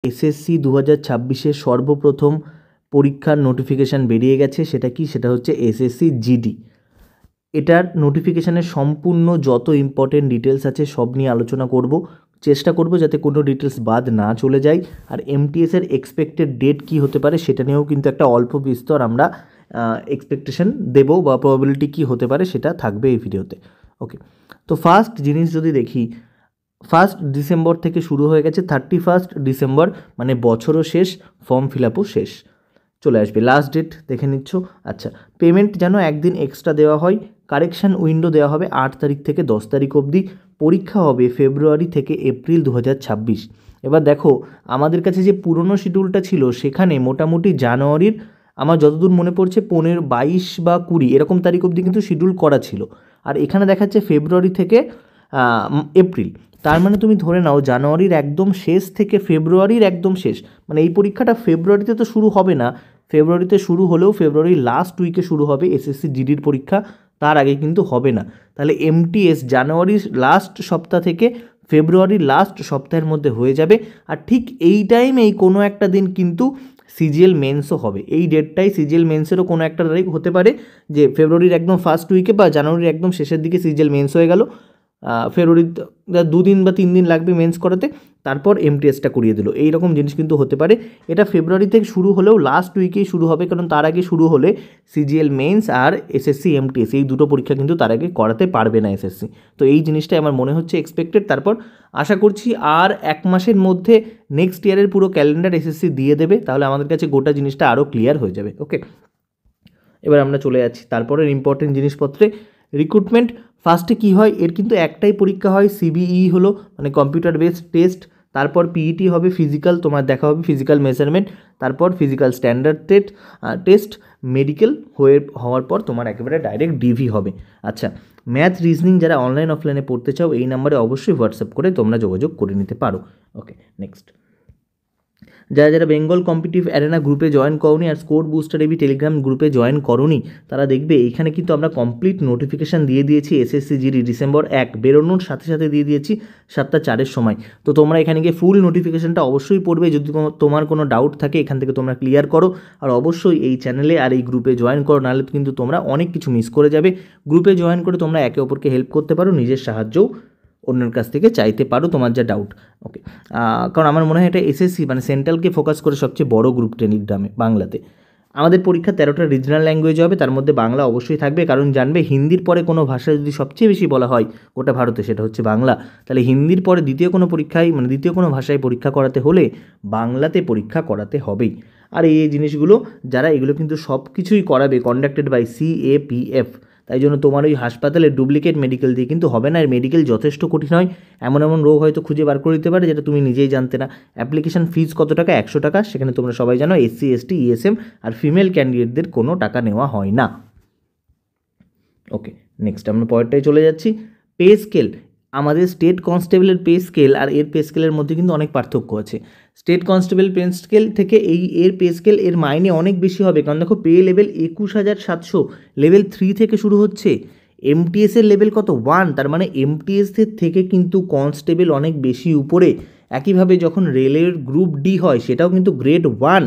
SSC 2026-এর সর্বপ্রথম পরীক্ষার notification বেরিয়ে গেছে। সেটা কি? সেটা হচ্ছে এসএসসি জিডি। এটার নোটিফিকেশানের সম্পূর্ণ যত ইম্পর্টেন্ট ডিটেলস আছে সব নিয়ে আলোচনা করব। চেষ্টা করব যাতে কোনো ডিটেলস বাদ না চলে যায়। আর এমটিএসের এক্সপেক্টেড ডেট কী হতে পারে সেটা নিয়েও কিন্তু একটা অল্প বিস্তর আমরা এক্সপেকটেশন দেবো বা প্রবাবিলিটি কী হতে পারে সেটা থাকবে এই ভিডিওতে। ওকে, তো ফার্স্ট জিনিস যদি দেখি, 1 ডিসেম্বর থেকে শুরু হয়ে গেছে। 31 ডিসেম্বর মানে বছরও শেষ, ফর্ম ফিল আপও শেষ, চলে আসবে। লাস্ট ডেট দেখে নিচ্ছ। আচ্ছা, পেমেন্ট যেন একদিন এক্সট্রা দেওয়া হয়। কারেকশান উইন্ডো দেওয়া হবে 8 তারিখ থেকে 10 তারিখ অবধি। পরীক্ষা হবে ফেব্রুয়ারি থেকে এপ্রিল 2026। এবার দেখো, আমাদের কাছে যে পুরনো শিডিউলটা ছিল সেখানে মোটামুটি জানুয়ারির, আমার যতদূর মনে পড়ছে 15, 22 বা 20 এরকম তারিখ অবধি কিন্তু শিডিউল করা ছিল। আর এখানে দেখাচ্ছে ফেব্রুয়ারি থেকে এপ্রিল। তার মানে তুমি ধরে নাও জানুয়ারির একদম শেষ থেকে ফেব্রুয়ারির একদম শেষ, মানে এই পরীক্ষাটা ফেব্রুয়ারিতে তো শুরু হবে না। ফেব্রুয়ারিতে শুরু হলেও ফেব্রুয়ারির লাস্ট উইকে শুরু হবে এসএসসি জিডির পরীক্ষা, তার আগে কিন্তু হবে না। তাহলে এমটিএস জানুয়ারির লাস্ট সপ্তাহ থেকে ফেব্রুয়ারির লাস্ট সপ্তাহের মধ্যে হয়ে যাবে। আর ঠিক এই টাইমেই কোনো একটা দিন কিন্তু সিজিএল মেন্সও হবে। এই ডেটটাই সিজিএল মেন্সেরও কোনো একটা তারিখ হতে পারে, যে ফেব্রুয়ারির একদম ফার্স্ট উইকে বা জানুয়ারির একদম শেষের দিকে সিজিএল মেন্স হয়ে গেল। ফেব্রুয়ারির 2 দিন বা 3 দিন লাগবে মেন্স করাতে, তারপর এমটিএসটা করিয়ে দিল। এই রকম জিনিস কিন্তু হতে পারে। এটা ফেব্রুয়ারি থেকে শুরু হলেও লাস্ট উইকেই শুরু হবে, কারণ তার আগে শুরু হলে সিজিএল মেন্স আর এসএসসি এমটিএস এই দুটো পরীক্ষা কিন্তু তার আগে করাতে পারবে না এসএসসি। তো এই জিনিসটাই আমার মনে হচ্ছে এক্সপেক্টেড। তারপর আশা করছি আর 1 মাসের মধ্যে নেক্সট ইয়ারের পুরো ক্যালেন্ডার এসএসসি দিয়ে দেবে, তাহলে আমাদের কাছে গোটা জিনিসটা আরও ক্লিয়ার হয়ে যাবে। ওকে, এবার আমরা চলে যাচ্ছি তারপরের ইম্পর্টেন্ট জিনিসপত্রে। রিক্রুটমেন্ট ফার্স্টে কী হয়, এর কিন্তু একটাই পরীক্ষা হয়, সিবিই হলো মানে কম্পিউটার বেসড টেস্ট। তারপর পিইটি হবে, ফিজিক্যাল তোমার দেখা হবে, ফিজিক্যাল মেজারমেন্ট। তারপর ফিজিক্যাল স্ট্যান্ডার্ড টেস্ট, মেডিকেল হওয়ার পর তোমার একেবারে ডাইরেক্ট ডিভি হবে। আচ্ছা, ম্যাথ রিজনিং যারা অনলাইন অফলাইনে পড়তে চাও এই নাম্বারে অবশ্যই হোয়াটসঅ্যাপ করে তোমরা যোগাযোগ করে নিতে পারো। ওকে, নেক্সট, যারা যারা বেঙ্গল কম্পিটিটিভ অ্যারেনা গ্রুপে জয়েন করনি আর স্কোর বুস্টার এবি টেলিগ্রাম গ্রুপে জয়েন করনি, তারা দেখবে এইখানে কিন্তু আমরা কমপ্লিট নোটিফিকেশান দিয়ে দিয়েছি। এসএসসি জিডি ডিসেম্বর 1 বেরোনোর সাথে সাথে দিয়ে দিয়েছি 7টা 4-এর সময়। তো তোমরা এখানে গিয়ে ফুল নোটিফিকেশানটা অবশ্যই পড়বে। যদি তোমার কোনো ডাউট থাকে এখান থেকে তোমরা ক্লিয়ার করো। আর অবশ্যই এই চ্যানেলে আর এই গ্রুপে জয়েন করো, নাহলে কিন্তু তোমরা অনেক কিছু মিস করে যাবে। গ্রুপে জয়েন করে তোমরা একে অপরকে হেল্প করতে পারো, নিজের সাহায্যও অন্যের কাছ থেকে চাইতে পারো তোমার যা ডাউট। ওকে, কারণ আমার মনে হয় এটা এসএসসি মানে সেন্ট্রালকে ফোকাস করে সবচেয়ে বড় গ্রুপ টেলিগ্রামে বাংলাতে। আমাদের পরীক্ষা 13টা রিজনাল ল্যাঙ্গুয়েজ হবে, তার মধ্যে বাংলা অবশ্যই থাকবে, কারণ জানবে হিন্দির পরে কোনো ভাষা যদি সবচেয়ে বেশি বলা হয় গোটা ভারতে সেটা হচ্ছে বাংলা। তাহলে হিন্দির পরে দ্বিতীয় কোনো পরীক্ষায় মানে দ্বিতীয় কোনো ভাষায় পরীক্ষা করাতে হলে বাংলাতে পরীক্ষা করাতে হবেই। আর এই জিনিসগুলো যারা এগুলো কিন্তু সব কিছুই করাবে কন্ডাক্টেড বাই CAPF। তাই জন্য তোমার ওই হাসপাতালে ডুপ্লিকেট মেডিকেল দিয়ে কিন্তু হবে না। এর মেডিকেল যথেষ্ট কঠিন হয়, এমন এমন রোগ হয়তো খুঁজে বার করে দিতে পারে যেটা তুমি নিজেই জানতে না। অ্যাপ্লিকেশন ফিজ কত টাকা? 100 টাকা। সেখানে তোমরা সবাই জানো SC ST ESM আর ফিমেল ক্যান্ডিডেটদের কোনো টাকা নেওয়া হয় না। ওকে, নেক্সট আমরা পরেরটায় চলে যাচ্ছি। পে স্কেল, আমাদের স্টেট কনস্টেবলের পে স্কেল আর এর পে স্কেলের মধ্যে কিন্তু অনেক পার্থক্য আছে। স্টেট কনস্টেবল পে স্কেল থেকে এর পে স্কেল এর মাইনে অনেক বেশি হবে, কারণ দেখো পে লেভেল 21,700 লেভেল 3 থেকে শুরু হচ্ছে। এমটিএসের লেভেল কত? 1, তার মানে এমটিএসের থেকে কিন্তু কনস্টেবল অনেক বেশি উপরে। একইভাবে যখন রেলের গ্রুপ ডি হয় সেটাও কিন্তু গ্রেড 1,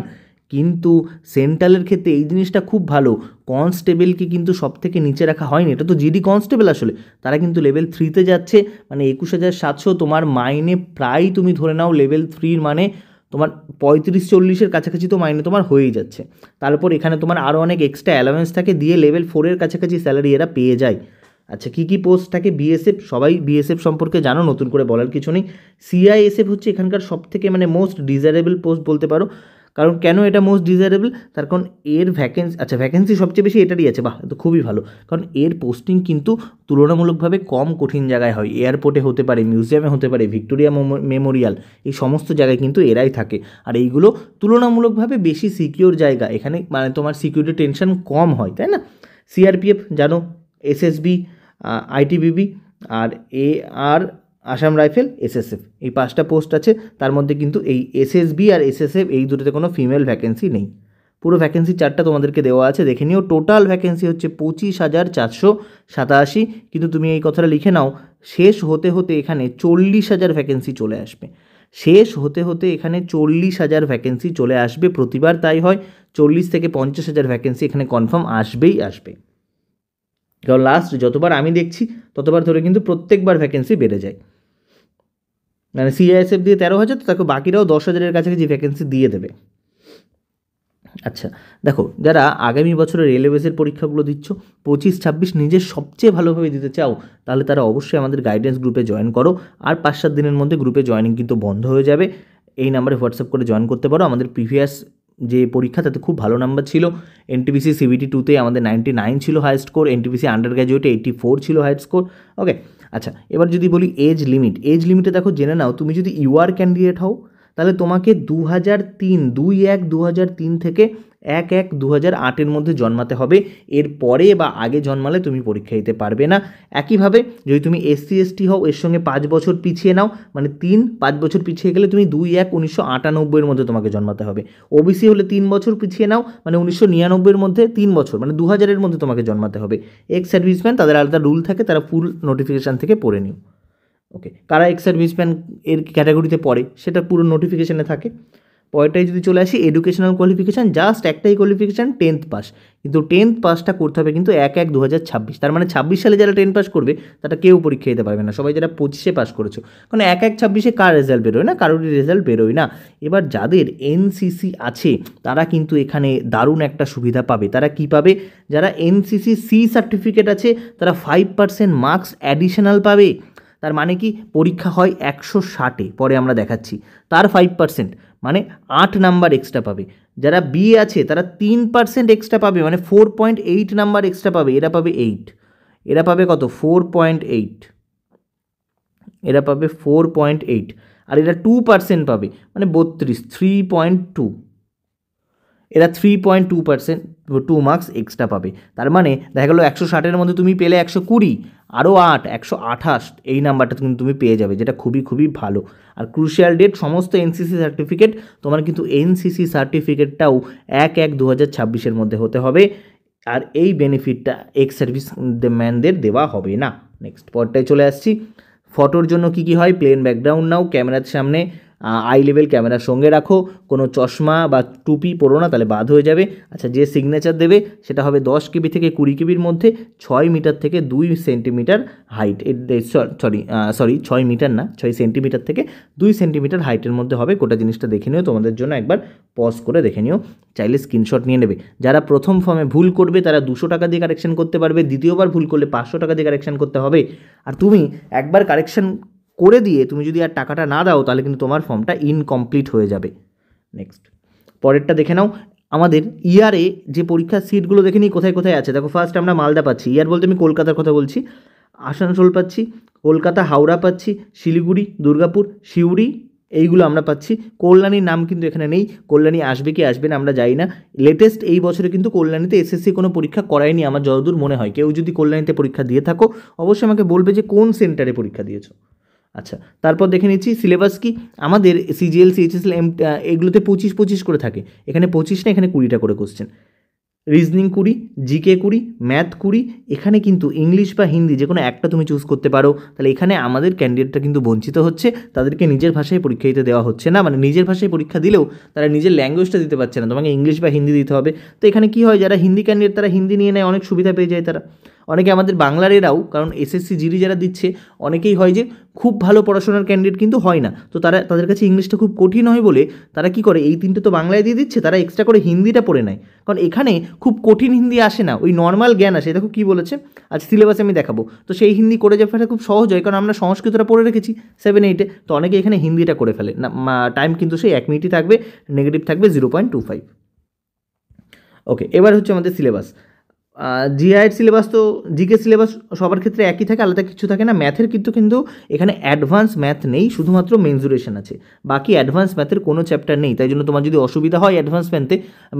কিন্তু সেন্ট্রালের ক্ষেত্রে এই জিনিসটা খুব ভালো, কনস্টেবলকে কিন্তু সব থেকে নিচে রাখা হয়নি। এটা তো জিডি কনস্টেবল আসলে, তারা কিন্তু লেভেল 3তে যাচ্ছে, মানে 21,700 তোমার মাইনে প্রায় তুমি ধরে নাও লেভেল 3 মানে তোমার 35-40-এর কাছাকাছি তো মাইনে তোমার হয়েই যাচ্ছে। তারপর এখানে তোমার আরও অনেক এক্সট্রা অ্যালাওয়েন্স থাকে দিয়ে লেভেল 4-এর কাছাকাছি স্যালারি এরা পেয়ে যায়। আচ্ছা, কী কী পোস্ট থাকে? বিএসএফ, সবাই বিএসএফ সম্পর্কে জানো, নতুন করে বলার কিছু নেই। সিআইএসএফ হচ্ছে এখানকার সব থেকে মানে মোস্ট ডিজায়ারেবল পোস্ট বলতে পারো। কারণ কেন এটা মোস্ট ডিজায়ারেবল? তার কারণ এর ভ্যাকেন্সি সবচেয়ে বেশি এটারই আছে। বাহ, তো খুবই ভালো, কারণ এর পোস্টিং কিন্তু তুলনামূলকভাবে কম কঠিন জায়গায় হয়। এয়ারপোর্টে হতে পারে, মিউজিয়ামে হতে পারে, ভিক্টোরিয়া মেমোরিয়াল, এই সমস্ত জায়গায় কিন্তু এরাই থাকে। আর এইগুলো তুলনামূলকভাবে বেশি সিকিওর জায়গা, এখানে মানে তোমার সিকিউরিটি টেনশন কম হয়, তাই না? সিআরপিএফ জানো, এসএসবি, আইটিবিপি আর AR আসাম রাইফেল, SSF, এই 5টা পোস্ট আছে। তার মধ্যে কিন্তু এই SSB আর SSF এই দুটোতে কোনো ফিমেল ভ্যাকেন্সি নেই। পুরো ভ্যাকেন্সি চার্টটা তোমাদেরকে দেওয়া আছে, দেখে নিও। টোটাল ভ্যাকেন্সি হচ্ছে 25,487, কিন্তু তুমি এই কথাটা লিখে নাও, শেষ হতে হতে এখানে 40,000 ভ্যাকেন্সি চলে আসবে। শেষ হতে হতে এখানে 40,000 ভ্যাকেন্সি চলে আসবে, প্রতিবার তাই হয়, 40 থেকে 50,000 ভ্যাকেন্সি এখানে কনফার্ম আসবেই আসবে। কারণ লাস্ট যতবার আমি দেখছি ততবার ধরে কিন্তু প্রত্যেকবার ভ্যাকেন্সি বেড়ে যায়, মানে সিআইএসএফ দিয়ে 13,000, তো তাকে বাকিরাও 10,000-এর কাছাকাছি ভ্যাকেন্সি দিয়ে দেবে। আচ্ছা দেখো, যারা আগামী বছরের রেলওয়েজের পরীক্ষাগুলো দিচ্ছ 25-26 নিজের সবচেয়ে ভালোভাবে দিতে চাও, তাহলে তারা অবশ্যই আমাদের গাইডেন্স গ্রুপে জয়েন করো। আর 5-7 দিনের মধ্যে গ্রুপে জয়েনিং কিন্তু বন্ধ হয়ে যাবে। এই নাম্বারে হোয়াটসঅ্যাপ করে জয়েন করতে পারো। আমাদের প্রিভিয়াস যে পরীক্ষা তাতে খুব ভালো নাম্বার ছিল। এনটিপিসি CBT 2তে আমাদের 99 ছিল হাই স্কোর, এনটিপিসি আন্ডার গ্র্যাজুয়েটে 84 ছিল হাই স্কোর। ওকে, আচ্ছা এবার যদি বলি এজ লিমিটে দেখো জেনে নাও, তুমি যদি ইউআর ক্যান্ডিডেট হও তাহলে তোমাকে 21/2003 থেকে 1/1/2008 মধ্যে জন্মাতে হবে। এর পরে বা আগে জন্মালে তুমি পরীক্ষা দিতে পারবে না। একইভাবে যদি তুমি SC/ST হও, এর সঙ্গে 5 বছর পিছিয়ে নাও, মানে 5 বছর পিছিয়ে গেলে তুমি 2/1/1998 মধ্যে তোমাকে জন্মাতে হবে। OBC হলে 3 বছর পিছিয়ে নাও, মানে 1999 মধ্যে 3 বছর, মানে 2000 মধ্যে তোমাকে জন্মাতে হবে। এক্স সার্ভিসম্যান তাদের আলাদা রুল থাকে, তারা ফুল নোটিফিকেশান থেকে পড়ে নিও। ওকে, কারা এক্স সার্ভিসম্যান এর ক্যাটাগরিতে পড়ে সেটা পুরো নোটিফিকেশানে থাকে। পরেরটাই যদি চলে আসি, এডুকেশনাল কোয়ালিফিকেশান, জাস্ট একটাই কোয়ালিফিকেশান 10th পাস, কিন্তু 10th পাসটা করতে হবে কিন্তু 1/1/2026, তার মানে 26 সালে যারা 10 পাস করবে তারা কেউ পরীক্ষা দিতে পারবে না, সবাই যারা 25-এ পাস করেছো। কারণ 1/1/26 কার রেজাল্ট বেরোয় না, কারোরই রেজাল্ট বেরোয় না। এবার যাদের NCC আছে তারা কিন্তু এখানে দারুণ একটা সুবিধা পাবে। তারা কি পাবে? যারা NCC C সার্টিফিকেট আছে তারা 5% মার্কস অ্যাডিশনাল পাবে। তার মানে কি, পরীক্ষা হয় 160-এ, পরে আমরা দেখাচ্ছি, তার 5% মানে 8 নাম্বার এক্সট্রা পাবে। যারা বি আছে তারা 3% এক্সট্রা পাবে, মানে 4.8 নাম্বার এক্সট্রা পাবে। এরা পাবে 8, এরা পাবে কত? 4.8, এরা পাবে 4.8, আর এরা 2% পাবে, মানে 32, 3.2, এরা 3.2%, 2 মার্কস এক্সট্রা পাবে। তার মানে দেখা গেলো 160-এর মধ্যে তুমি পেলে 120, আরও 8, 128, এই নাম্বারটা কিন্তু তুমি পেয়ে যাবে, যেটা খুবই খুবই ভালো। আর ক্রুশিয়াল ডেট, সমস্ত এনসিসি সার্টিফিকেট তোমার কিন্তু এনসিসি সার্টিফিকেটটাও 1/1/2026 মধ্যে হতে হবে। আর এই বেনিফিটটা এক্স সার্ভিস ম্যানদের দেওয়া হবে না। নেক্সট পরটায় চলে আসছি। ফটোর জন্য কী কী হয়? প্লেন ব্যাকগ্রাউন্ড নাও, ক্যামেরার সামনে আই লেভেল ক্যামেরার সঙ্গে রাখো, কোনো চশমা বা টুপি পরো না, তাহলে বাদ হয়ে যাবে। আচ্ছা, যে সিগনেচার দেবে সেটা হবে 10 KB থেকে 20 KBর মধ্যে, 6 মিটার থেকে 2 সেন্টিমিটার হাইট, 6 মিটার না, 6 সেন্টিমিটার থেকে 2 সেন্টিমিটার হাইটের মধ্যে হবে। গোটা জিনিসটা দেখে নিও, তোমাদের জন্য একবার পজ করে দেখে নিও, চাইলে স্ক্রিনশট নিয়ে নেবে। যারা প্রথম ফর্মে ভুল করবে তারা 200 টাকা দিয়ে কারেকশন করতে পারবে, দ্বিতীয়বার ভুল করলে 500 টাকা দিয়ে কারেকশন করতে হবে। আর তুমি একবার কারেকশন করে দিয়ে তুমি যদি আর টাকাটা না দাও তাহলে কিন্তু তোমার ফর্মটা ইনকমপ্লিট হয়ে যাবে। নেক্সট পরেরটা দেখে নাও। আমাদের ইয়ারে যে পরীক্ষার সিটগুলো দেখে নিই কোথায় কোথায় আছে। দেখো, ফার্স্ট আমরা মালদা পাচ্ছি, ইয়ার বলতে আমি কলকাতার কথা বলছি, আসানসোল পাচ্ছি, কলকাতা হাওড়া পাচ্ছি, শিলিগুড়ি, দুর্গাপুর, সিউড়ি, এইগুলো আমরা পাচ্ছি। কল্যাণীর নাম কিন্তু এখানে নেই, কল্যাণী আসবে কি আসবে না আমরা জানি না। লেটেস্ট এই বছরে কিন্তু কল্যাণীতে এসএসসি কোনো পরীক্ষা করায়নি আমার যতদূর মনে হয়। কেউ যদি কল্যাণীতে পরীক্ষা দিয়ে থাকো অবশ্যই আমাকে বলবে যে কোন সেন্টারে পরীক্ষা দিয়েছো। আচ্ছা, তারপর দেখে নিচ্ছি সিলেবাস কি। আমাদের CGL CHSL এগুলোতে 25 করে থাকে, এখানে 25 না, এখানে 20টা করে কোশ্চেন। Reasoning 20, GK 20, math 20। এখানে কিন্তু ইংলিশ বা হিন্দি যে কোনো একটা তুমি চুজ করতে পারো। তাহলে এখানে আমাদের ক্যান্ডিডেটটা কিন্তু বঞ্চিত হচ্ছে, তাদেরকে নিজের ভাষায় পরীক্ষা দিতে দেওয়া হচ্ছে না, মানে নিজের ভাষায় পরীক্ষা দিলেও তারা নিজের ল্যাঙ্গুয়েজটা দিতে পারছে না, তোমাকে ইংলিশ বা হিন্দি দিতে হবে। তো এখানে কি হয়, যারা হিন্দি ক্যান্ডিডেট তারা হিন্দি নিয়ে নেয়, অনেক সুবিধা পেয়ে যায় তারা। অনেকে আমাদের বাংলার এরাও, কারণ SSC GD যারা দিচ্ছে অনেকেই হয় যে খুব ভালো পড়াশোনার ক্যান্ডিডেট কিন্তু হয় না, তো তাদের কাছে ইংলিশটা খুব কঠিন হয় বলে তারা কি করে, এই 3টে তো বাংলায় দিয়ে দিচ্ছে, তারা এক্সট্রা করে হিন্দিটা পড়ে নেয়। কারণ এখানে খুব কঠিন হিন্দি আসে না, ওই নর্মাল জ্ঞান আসে। দেখো কী বলেছে, আজ সিলেবাসে আমি দেখাবো, তো সেই হিন্দি করে যাওয়াটা খুব সহজ হয়, কারণ আমরা সংস্কৃতটা পড়ে রেখেছি 7-8-এ, তো অনেকে এখানে হিন্দিটা করে ফেলে না। টাইম কিন্তু সেই 1 মিনিটই থাকবে, নেগেটিভ থাকবে 0.25। ওকে, এবার হচ্ছে আমাদের সিলেবাস। জিআইয়ের সিলেবাস তো জিকে সিলেবাস সবার ক্ষেত্রে একই থাকে, আলাদা কিছু থাকে না। ম্যাথের কিন্তু এখানে অ্যাডভান্স ম্যাথ নেই, শুধুমাত্র মেনজুরেশন আছে, বাকি অ্যাডভান্স ম্যাথের কোনো চ্যাপ্টার নেই। তাই জন্য তোমার যদি অসুবিধা হয় অ্যাডভান্স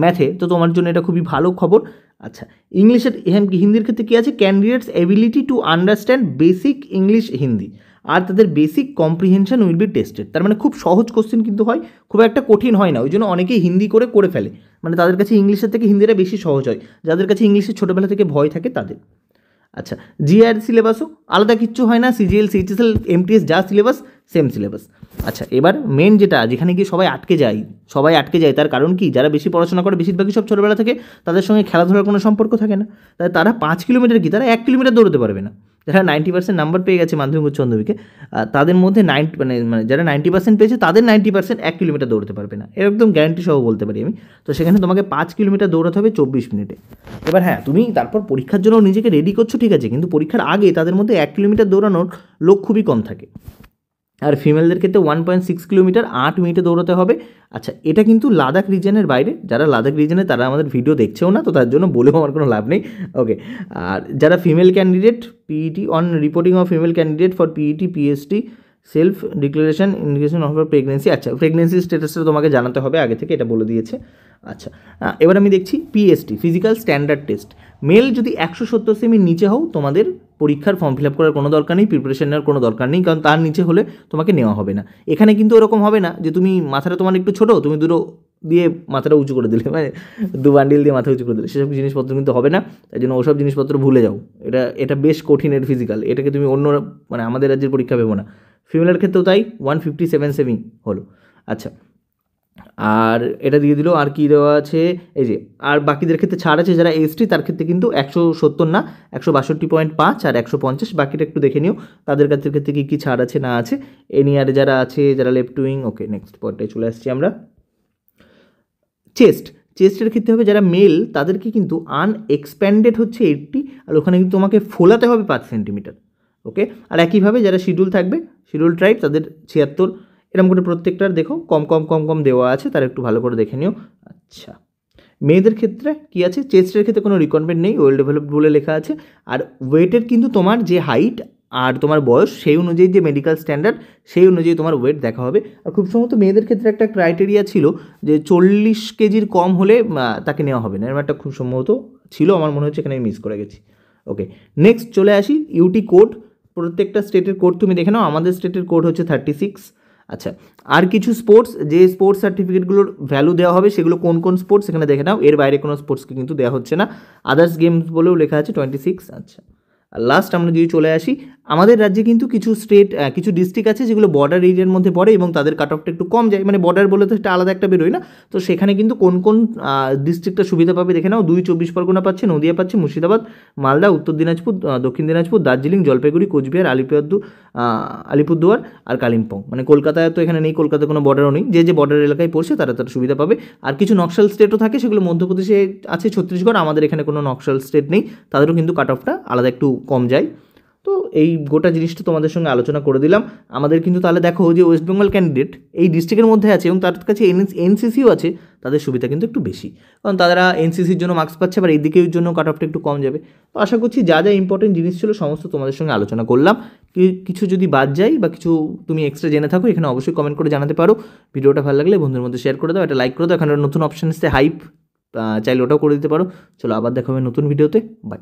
ম্যাথে, তো তোমার জন্য এটা খুবই ভালো খবর। আচ্ছা, ইংলিশের হিন্দির ক্ষেত্রে কী আছে, candidates ability to understand basic English Hindi, আর তাদের basic comprehension will be tested. তার মানে খুব সহজ কোশ্চেন কিন্তু হয়, খুব একটা কঠিন হয় না, ওই জন্য অনেকেই হিন্দি করে ফেলে, মানে তাদের কাছে ইংলিশের থেকে হিন্দিটা বেশি সহজ হয়, যাদের কাছে ইংলিশের ছোটোবেলা থেকে ভয় থাকে তাদের। আচ্ছা, জিআইয়ের সিলেবাসও আলাদা কিচ্ছু হয় না, CGL CHSL MTS যা সিলেবাস সেম সিলেবাস। আচ্ছা, এবার মেন যেটা যেখানে গিয়ে সবাই আটকে যায়, তার কারণ কি, যারা বেশি পড়াশোনা করে বেশিরভাগই সব ছোটোবেলা থেকে তাদের সঙ্গে খেলাধুলার কোনো সম্পর্ক থাকে না, তাই তারা 5 কিলোমিটার কি, তারা 1 কিলোমিটার দৌড়তে পারবে না। যারা 90% নাম্বার পেয়ে গেছে মাধ্যমিক উচ্চ মাধ্যমিকে, তাদের মধ্যে মানে যারা 90% পেয়েছে তাদের 90% 1 কিলোমিটার দৌড়তে পারবে না, একদম গ্যারান্টি সহ বলতে পারি আমি। তো সেখানে তোমাকে 5 কিলোমিটার দৌড়াতে হবে 24 মিনিটে। এবার হ্যাঁ, তুমি তারপর পরীক্ষার জন্য নিজেকে রেডি করছো, ঠিক আছে, কিন্তু পরীক্ষার আগে তাদের মধ্যে 1 কিলোমিটার দৌড়ানোর লোক খুবই কম থাকে। আর ফিমেলদের ক্ষেত্রে 1.6 কিলোমিটার 8 মিনিটে দৌড়াতে হবে। আচ্ছা, এটা কিন্তু লাদাখ রিজনের বাইরে, যারা লাদাখ রিজনে তারা আমাদের ভিডিও দেখছেও না, তো তার জন্য বলেও আমার কোনো লাভ নেই। ওকে, আর যারা female candidate, PET on reporting of female candidate for PET PST self declaration indication of pregnancy, আচ্ছা প্রেগনেন্সি স্ট্যাটাসটা তোমাকে জানাতে হবে আগে থেকে, এটা বলে দিয়েছে। আচ্ছা, এবার আমি দেখছি PST physical standard test. Male যদি 170 সেমির নিচে হও তোমাদের পরীক্ষার ফর্ম ফিল আপ করার কোনো দরকার নেই, প্রিপারেশন নেওয়ার কোনো দরকার নেই, কারণ তার নিচে হলে তোমাকে নেওয়া হবে না। এখানে কিন্তু এরকম হবে না যে তুমি মাথাটা তোমার একটু ছোটো, তুমি দুটো দিয়ে মাথাটা উঁচু করে দিলে, মানে 2 বান্ডিল দিয়ে মাথা উঁচু করে দিলে, সেসব জিনিসপত্র কিন্তু হবে না। তাই জন্য ওসব জিনিসপত্র ভুলে যাও। এটা বেশ কঠিনের ফিজিক্যাল, এটাকে তুমি অন্য মানে আমাদের রাজ্যের পরীক্ষা ভেবো না। ফিমেলের ক্ষেত্রেও তাই 157 সেমি হলো। আচ্ছা, আর এটা দিয়ে দিল। আর কি দেওয়া আছে, এই যে আর বাকিদের ক্ষেত্রে ছাড় আছে, যারা এসটি তার ক্ষেত্রে কিন্তু 170 না 162.5 আর 150, বাকিটা একটু দেখে নিও তাদের কাছের ক্ষেত্রে কী কী ছাড় আছে না আছে। এনিয়ারে যারা আছে, যারা লেফট উইং, ওকে নেক্সট পয়েন্টে চলে আসছি আমরা। চেস্টের ক্ষেত্রে হবে যারা মেল তাদেরকে কিন্তু আনএক্সপ্যান্ডেড হচ্ছে 80, আর ওখানে কিন্তু তোমাকে ফোলাতে হবে 5 সেন্টিমিটার। ওকে, আর একইভাবে যারা শিডিউল থাকবে, শিডিউল ট্রাইব, তাদের 76, এরকম করে প্রত্যেকটার দেখো কম কম কম কম দেওয়া আছে, তারা একটু ভালো করে দেখে নিও। আচ্ছা, মেয়েদের ক্ষেত্রে কি আছে, চেস্টের ক্ষেত্রে কোনো রিকোয়ারমেন্ট নেই, ওয়েল ডেভেলপড বলে লেখা আছে। আর ওয়েটের কিন্তু তোমার যে হাইট আর তোমার বয়স সেই অনুযায়ী যে মেডিকেল স্ট্যান্ডার্ড সেই অনুযায়ী তোমার ওয়েট দেখা হবে। আর খুব সম্ভবত মেয়েদের ক্ষেত্রে একটা ক্রাইটেরিয়া ছিল যে 40 কেজির কম হলে তাকে নেওয়া হবে না, এরকম একটা খুব সম্ভবত ছিল, আমার মনে হচ্ছে এখানে আমি মিস করে গেছি। ওকে, নেক্সট চলে আসি ইউটি কোড। প্রত্যেকটা স্টেটের কোড তুমি দেখে নাও, আমাদের স্টেটের কোড হচ্ছে 36। আচ্ছা, আর কিছু স্পোর্টস, যে স্পোর্টস সার্টিফিকেটগুলোর ভ্যালু দেওয়া হবে সেগুলো কোন কোন স্পোর্টস এখানে দেখে নাও, এর বাইরে কোনো স্পোর্টসকে কিন্তু দেওয়া হচ্ছে না। আদার্স গেমস বলেও লেখা আছে 26। আচ্ছা, আর লাস্ট আমরা যদি চলে আসি, আমাদের রাজ্যে কিন্তু কিছু স্টেট কিছু ডিস্ট্রিক্ট আছে যেগুলো বর্ডার এরিয়ার মধ্যে পড়ে এবং তাদের কাট অফটা একটু কম যায়, মানে বর্ডার বলে তো একটা আলাদা একটা বেরোয় না, তো সেখানে কিন্তু কোন কোন ডিস্ট্রিক্টটা সুবিধা পাবে দেখে নাও। 2 24 পরগনা পাচ্ছে, নদিয়া পাচ্ছে, মুর্শিদাবাদ, মালদা, উত্তর দিনাজপুর, দক্ষিণ দিনাজপুর, দার্জিলিং, জলপাইগুড়ি, কোচবিহার, আলিপুরদুয়ার আর কালিম্পং। মানে কলকাতায় তো এখানে নেই, কলকাতায় কোনো বর্ডারও নেই, যে বর্ডার এলাকায় পড়ছে তারা সুবিধা পাবে। আর কিছু নকশাল স্টেটও থাকে, সেগুলো মধ্যপ্রদেশে আছে, ছত্তিশগড়, আমাদের এখানে কোনো নকশাল স্টেট নেই, তাদেরও কিন্তু কাট অফটা আলাদা একটু কম যায়। তো এই গোটা জিনিসটা তোমাদের সঙ্গে আলোচনা করে দিলাম। আমাদের কিন্তু তাহলে দেখো যে ওয়েস্ট বেঙ্গল ক্যান্ডিডেট এই ডিস্ট্রিক্টের মধ্যে আছে এবং তার কাছে এনসিসিও আছে, তাদের সুবিধা কিন্তু একটু বেশি, কারণ তারা এনসিসির জন্য মার্কস পাচ্ছে, আবার এইদিকের জন্য কাট অফটা একটু কম যাবে। তো আশা করছি যা যা ইম্পর্টেন্ট জিনিস ছিল সমস্ত তোমাদের সঙ্গে আলোচনা করলাম। কিছু যদি বাদ যায় বা কিছু তুমি এক্সট্রা জেনে থাকো, এখানে অবশ্যই কমেন্ট করে জানাতে পারো। ভিডিওটা ভালো লাগলে বন্ধুদের মধ্যে শেয়ার করে দাও, একটা লাইক করে দাও। এখানে নতুন অপশান এসছে হাইপ, চাইলে ওটাও করে দিতে পারো। চলো আবার দেখা হবে নতুন ভিডিওতে, বাই।